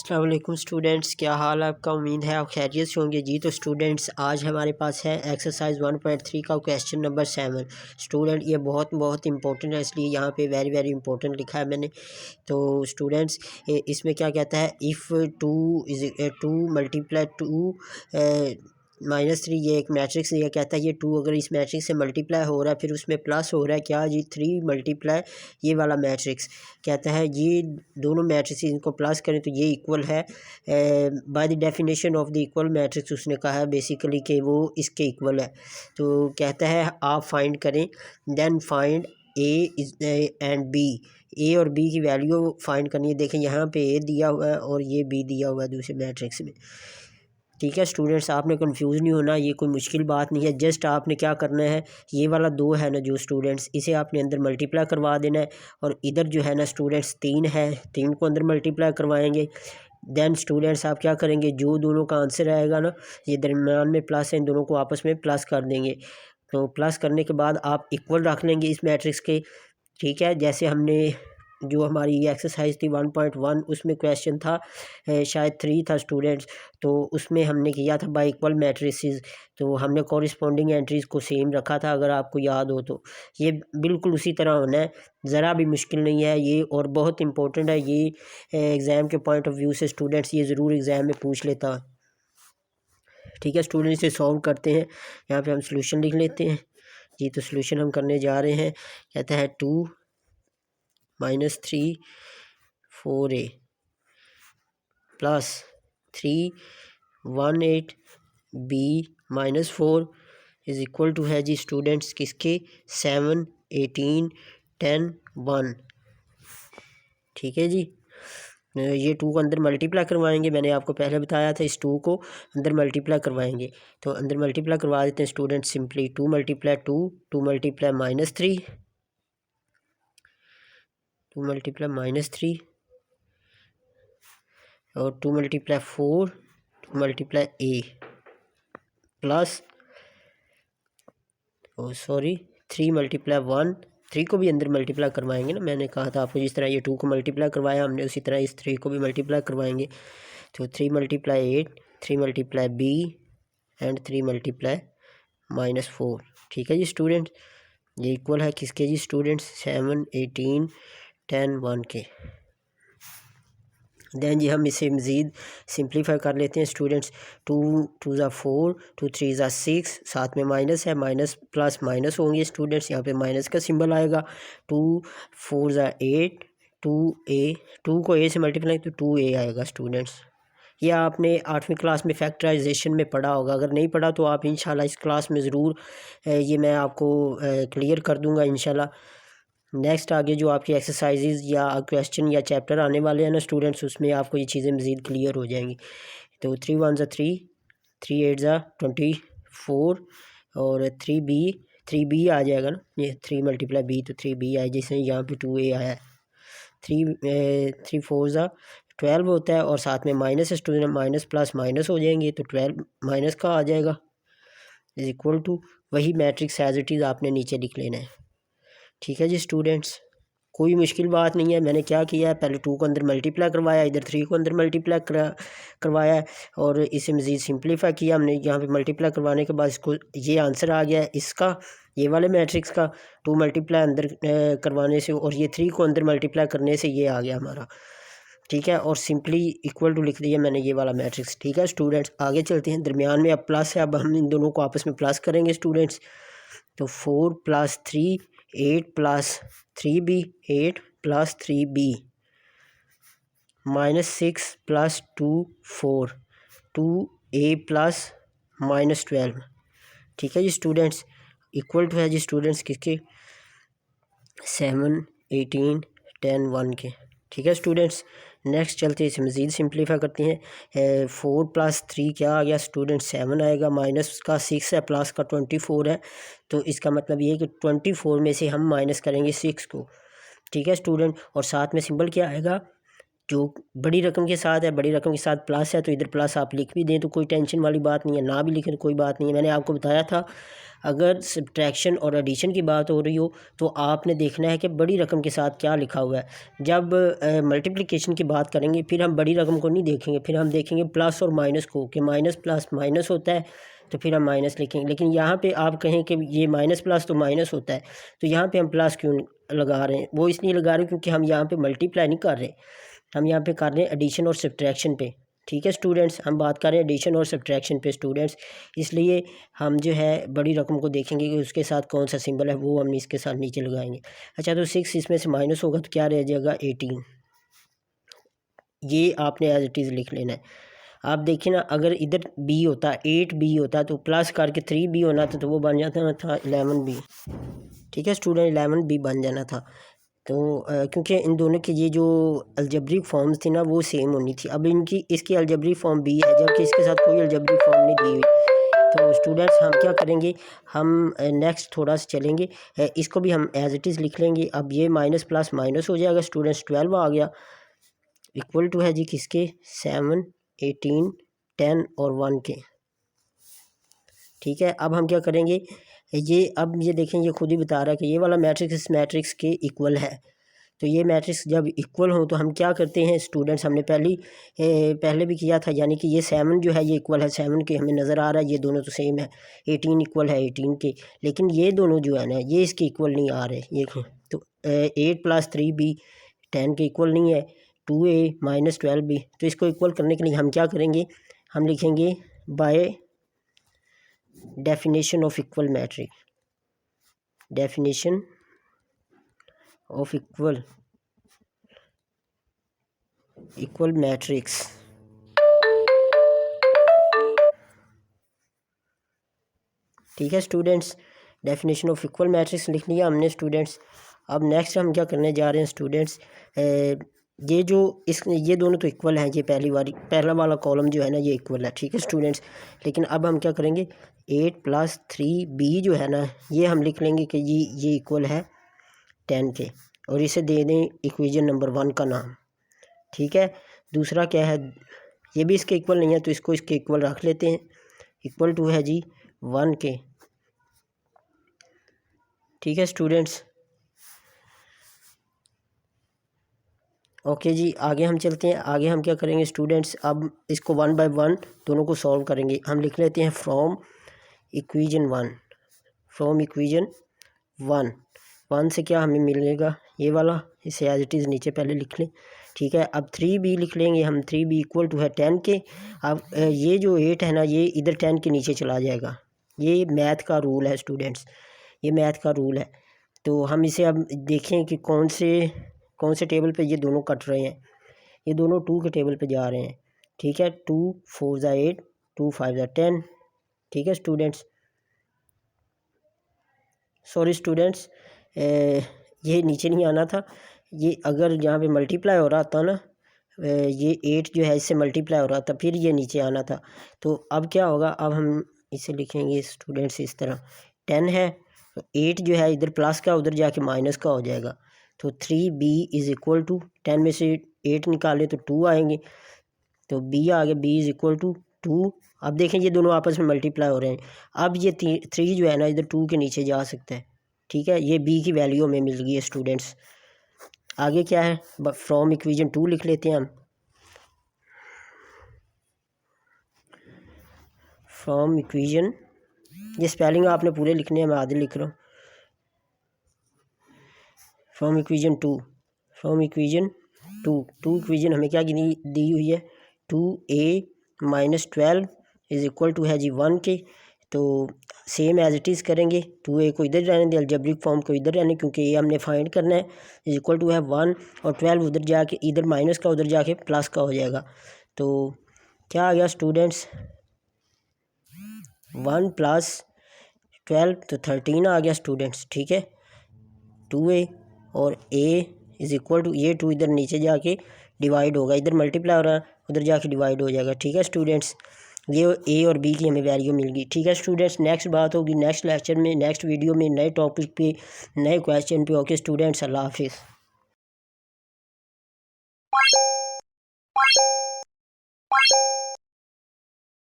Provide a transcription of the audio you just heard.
अस्सलाम वालेकुम स्टूडेंट्स, क्या हाल है आपका। उम्मीद है आप खैरियत से होंगे जी। तो स्टूडेंट्स आज हमारे पास है एक्सरसाइज 1.3 का क्वेश्चन नंबर 7। स्टूडेंट ये बहुत इंपॉर्टेंट है, इसलिए यहाँ पे वेरी वेरी इंपॉर्टेंट लिखा है मैंने। तो स्टूडेंट्स इसमें क्या कहता है, इफ़ टू मल्टीप्लाई टू -3, ये एक मैट्रिक्स ये कहता है ये 2 अगर इस मैट्रिक्स से मल्टीप्लाई हो रहा है फिर उसमें प्लस हो रहा है, क्या जी 3 मल्टीप्लाई ये वाला मैट्रिक्स कहता है ये दोनों मैट्रिक्स इनको प्लस करें तो ये इक्वल है by the definition of the equal matrix. उसने कहा है बेसिकली कि वो इसके इक्वल है। तो कहता है आप फाइंड करें, then find A and B, A और बी की वैल्यू फाइंड करनी है। देखें यहाँ पे ए दिया हुआ है और ये बी दिया हुआ है दूसरे मैट्रिक्स में। ठीक है स्टूडेंट्स, आपने कंफ्यूज नहीं होना, ये कोई मुश्किल बात नहीं है। जस्ट आपने क्या करना है, ये वाला 2 है ना जो स्टूडेंट्स, इसे आपने अंदर मल्टीप्लाई करवा देना है। और इधर जो है ना स्टूडेंट्स 3 है, 3 को अंदर मल्टीप्लाई करवाएंगे। देन स्टूडेंट्स आप क्या करेंगे, जो दोनों का आंसर आएगा ना, ये दरम्यान में प्लस है, इन दोनों को आपस में प्लस कर देंगे। तो प्लस करने के बाद आप इक्वल रख लेंगे इस मैट्रिक्स के। ठीक है, जैसे हमने जो हमारी ये एक्सरसाइज थी 1.1 उसमें क्वेश्चन था शायद 3 था स्टूडेंट्स। तो उसमें हमने किया था बाय इक्वल मैट्रिसेस, तो हमने कॉरिस्पॉन्डिंग एंट्रीज को सेम रखा था, अगर आपको याद हो तो। ये बिल्कुल उसी तरह होना है, ज़रा भी मुश्किल नहीं है ये, और बहुत इंपॉर्टेंट है ये एग्ज़ाम के पॉइंट ऑफ व्यू से। स्टूडेंट्स ये ज़रूर एग्ज़ाम में पूछ लेता है। ठीक है स्टूडेंट्स, इसे सॉल्व करते हैं। यहाँ पे हम सोल्यूशन लिख लेते हैं जी। तो सोल्यूशन हम करने जा रहे हैं, कहता है 2 -3 4a plus 3 18 b -4 is equal to है जी स्टूडेंट्स किसके, 7 18 10 1। ठीक है जी, ये 2 को अंदर मल्टीप्लाई करवाएंगे, मैंने आपको पहले बताया था इस 2 को अंदर मल्टीप्लाई करवाएंगे। तो अंदर मल्टीप्लाई करवा देते हैं students simply. 2 multiply 2, 2 multiply -3, 2 multiply -3 और 2 multiply 4, 2 multiply a plus 3 multiply 1, 3 को भी अंदर मल्टीप्लाई करवाएंगे ना, मैंने कहा था आपको जिस तरह ये 2 को मल्टीप्लाई करवाया हमने उसी तरह इस 3 को भी मल्टीप्लाई करवाएंगे। तो 3 multiply 8, 3 multiply b and 3 multiply -4। ठीक है जी स्टूडेंट्स, ये इक्वल है किसके जी स्टूडेंट्स, 7 18 10 1 के। देन जी हम इसे मज़ीद सिंप्लीफाई कर लेते हैं स्टूडेंट्स। 2 2 ज़ा 4, 2 3 ज़ा 6, साथ में माइनस है, माइनस प्लस माइनस होंगे स्टूडेंट्स, यहाँ पे माइनस का सिंबल आएगा। 2 4 ज़ा 8, 2a, 2 को a से मल्टीप्लाई तो 2a आएगा स्टूडेंट्स। ये आपने 8वीं क्लास में फैक्टराइजेशन में पढ़ा होगा, अगर नहीं पढ़ा तो आप इंशाल्लाह इस क्लास में ज़रूर ये मैं आपको क्लियर कर दूँगा इंशाल्लाह। नेक्स्ट आगे जो आपकी एक्सरसाइजेज या क्वेश्चन या चैप्टर आने वाले हैं ना स्टूडेंट्स, उसमें आपको ये चीज़ें मज़ीद क्लियर हो जाएंगी। तो 3 1 ज़ा 3, 3 8 ज़ा 24 और 3b आ जाएगा ना, ये 3 मल्टीप्लाई b तो 3b आए, जैसे यहाँ पे 2a आया है। 3 4 ज़ा 12 होता है और साथ में माइनस है स्टूडेंट, माइनस प्लस माइनस हो जाएंगे तो 12 माइनस का आ जाएगा इज इक्वल टू वही मैट्रिक्स एज इट इज़ आपने नीचे लिख लेना है। ठीक है जी स्टूडेंट्स, कोई मुश्किल बात नहीं है। मैंने क्या किया है, पहले 2 को अंदर मल्टीप्लाई करवाया, इधर 3 को अंदर मल्टीप्लाई करवाया है और इसे मज़ीद सिंप्लीफाई किया हमने। यहाँ पे मल्टीप्लाई करवाने के बाद इसको ये आंसर आ गया है इसका, ये वाले मैट्रिक्स का। 2 मल्टीप्लाई अंदर करवाने से और ये 3 को अंदर मल्टीप्लाई करने से ये आ गया हमारा। ठीक है, और सिंपली इक्वल टू लिख दिया मैंने ये वाला मैट्रिक्स। ठीक है स्टूडेंट्स, आगे चलते हैं। दरमियान में अब प्लस है, अब हम इन दोनों को आपस में प्लस करेंगे स्टूडेंट्स। तो 4 + 3 8 + 3b 8 + 3b -6 + 2 4 2a + -12। ठीक है जी स्टूडेंट्स, इक्वल टू है जी स्टूडेंट्स किसके, 7 18 10 1 के। ठीक है स्टूडेंट्स, नेक्स्ट चलते हैं, इसे मज़ीद सिंप्लीफाई करते हैं। 4 + 3 क्या आ गया स्टूडेंट, 7 आएगा, माइनस का 6 है, प्लस का 24 है। तो इसका मतलब ये है कि 24 में से हम माइनस करेंगे 6 को। ठीक है स्टूडेंट, और साथ में सिंबल क्या आएगा, जो बड़ी रकम के साथ है, बड़ी रकम के साथ प्लस है तो इधर प्लस आप लिख भी दें तो कोई टेंशन वाली बात नहीं है, ना भी लिखें तो कोई बात नहीं है। मैंने आपको बताया था अगर सब्ट्रैक्शन और एडिशन की बात हो रही हो तो आपने देखना है कि बड़ी रकम के साथ क्या लिखा हुआ है। जब मल्टीप्लिकेशन की बात करेंगे फिर हम बड़ी रकम को नहीं देखेंगे, फिर हम देखेंगे प्लस और माइनस को, कि माइनस प्लस माइनस होता है तो फिर हम माइनस लिखेंगे। लेकिन यहाँ पे आप कहें कि ये माइनस प्लस तो माइनस होता है, तो यहाँ पे हम प्लस क्यों लगा रहे हैं? वो इसलिए लगा रहे हैं क्योंकि हम यहाँ पे मल्टीप्लाई नहीं कर रहे, हम यहाँ पे कर रहे हैं एडिशन और सब्ट्रैक्शन पे। ठीक है स्टूडेंट्स, हम बात कर रहे हैं एडिशन और सब्ट्रैक्शन पे स्टूडेंट्स, इसलिए हम जो है बड़ी रकम को देखेंगे कि उसके साथ कौन सा सिंबल है, वो हम इसके साथ नीचे लगाएंगे। अच्छा, तो 6 इसमें से माइनस होगा तो क्या रह जाएगा? 18। ये आपने एज इट इज़ लिख लेना है। आप देखिए ना, अगर इधर बी होता, 8b होता तो प्लस करके 3b होना था तो वो बन जाता था 11b। ठीक है स्टूडेंट, 11b बन जाना था। तो क्योंकि इन दोनों की ये जो अलजेब्रिक फॉर्म्स थी ना वो सेम होनी थी। अब इनकी इसकी अलजेब्रिक फॉर्म बी है जबकि इसके साथ कोई अलजेब्रिक फॉर्म नहीं दी हुई। तो स्टूडेंट्स हम क्या करेंगे, हम नेक्स्ट थोड़ा सा चलेंगे, इसको भी हम एज इट इज़ लिख लेंगे। अब ये माइनस प्लस माइनस हो जाएगा स्टूडेंट्स, 12 आ गया, इक्वल टू है जी किसके? 7, 18, 10 और 1 के। ठीक है, अब हम क्या करेंगे, ये अब ये देखें, ये खुद ही बता रहा है कि ये वाला मैट्रिक्स इस मैट्रिक्स के इक्वल है। तो ये मैट्रिक्स जब इक्वल हो तो हम क्या करते हैं स्टूडेंट्स, हमने पहले भी किया था, यानी कि ये 7 जो है ये इक्वल है 7 के, हमें नज़र आ रहा है ये दोनों तो सेम है। 18 इक्वल है 18 के, लेकिन ये दोनों जो है ना ये इसके इक्वल नहीं आ रहे। ये तो 8 + 3b 10 के इक्वल नहीं है, 2a - 12b। तो इसको इक्वल करने के लिए हम क्या करेंगे, हम लिखेंगे by definition of equal matrix, definition of equal matrix. ठीक है students, definition of equal matrix लिख लिया हमने स्टूडेंट्स। अब नेक्स्ट हम क्या करने जा रहे हैं स्टूडेंट्स, ये जो ये दोनों तो इक्वल हैं, ये पहला वाला कॉलम जो है ना ये इक्वल है। ठीक है स्टूडेंट्स, लेकिन अब हम क्या करेंगे, 8 + 3b जो है ना ये हम लिख लेंगे कि ये इक्वल है 10 के, और इसे दे दें इक्वेशन नंबर 1 का नाम। ठीक है, दूसरा क्या है, ये भी इसके इक्वल नहीं है तो इसको इसके इक्वल रख लेते हैं, इक्वल टू है जी 1 के। ठीक है स्टूडेंट्स, ओके जी, आगे हम चलते हैं। आगे हम क्या करेंगे स्टूडेंट्स, अब इसको 1 बाय 1 दोनों को सॉल्व करेंगे। हम लिख लेते हैं फ्रॉम इक्वेशन 1 से क्या हमें मिलेगा, ये वाला, इसे एज इट इज़ नीचे पहले लिख लें। ठीक है, अब 3b लिख लेंगे हम, 3b इक्वल टू है 10 के। अब ये जो 8 है ना ये इधर 10 के नीचे चला जाएगा। ये मैथ का रूल है स्टूडेंट्स, ये मैथ का रूल है। तो हम इसे अब देखें कि कौन से टेबल पे ये दोनों कट रहे हैं। ये दोनों 2 के टेबल पे जा रहे हैं। ठीक है, 2 4 = 8, 2 5 = 10। ठीक है स्टूडेंट्स, सॉरी स्टूडेंट्स, ये नीचे नहीं आना था। ये अगर यहाँ पे मल्टीप्लाई हो रहा था ना, ये 8 जो है इससे मल्टीप्लाई हो रहा था, फिर ये नीचे आना था। तो अब क्या होगा, अब हम इसे लिखेंगे स्टूडेंट्स इस तरह, 10 है तो 8 जो है इधर प्लस का उधर जाके माइनस का हो जाएगा। तो 3b = 10 में से 8 निकाले तो 2 आएंगे, तो b आ गया, b = 2। अब देखें ये दोनों आपस में मल्टीप्लाई हो रहे हैं। अब ये 3 जो है ना इधर 2 के नीचे जा सकता है। ठीक है, ये b की वैल्यू में मिल गई है स्टूडेंट्स। आगे क्या है, फ्रॉम इक्वेशन 2 लिख लेते हैं हम, फ्रॉम इक्वेशन, ये स्पेलिंग आपने पूरे लिखने हैं, मैं आधे लिख रहा हूँ। फ्रॉम इक्वेशन 2 इक्वेशन हमें क्या दी हुई है, 2a - 12 = है जी 1 के। तो सेम एज इट इज़ करेंगे, 2a को इधर रहने दें, अलजेब्रिक फॉर्म को इधर रहने, क्योंकि ये हमने फाइंड करना है, = है 1, और 12 उधर जाके इधर माइनस का उधर जाके प्लस का हो जाएगा। तो क्या आ गया स्टूडेंट्स, 1 + 12 तो 13 आ गया स्टूडेंट्स। ठीक है, 2a और a = ये 2 इधर नीचे जाके डिवाइड होगा, इधर मल्टीप्लाई हो रहा है उधर जाके डिवाइड हो जाएगा। ठीक है स्टूडेंट्स, ये a और b की हमें वैल्यू मिल गई। ठीक है स्टूडेंट्स, नेक्स्ट बात होगी नेक्स्ट लेक्चर में, नेक्स्ट वीडियो में, नए टॉपिक पे, नए क्वेश्चन पे। ओके स्टूडेंट्स, अल्लाह हाफिज़।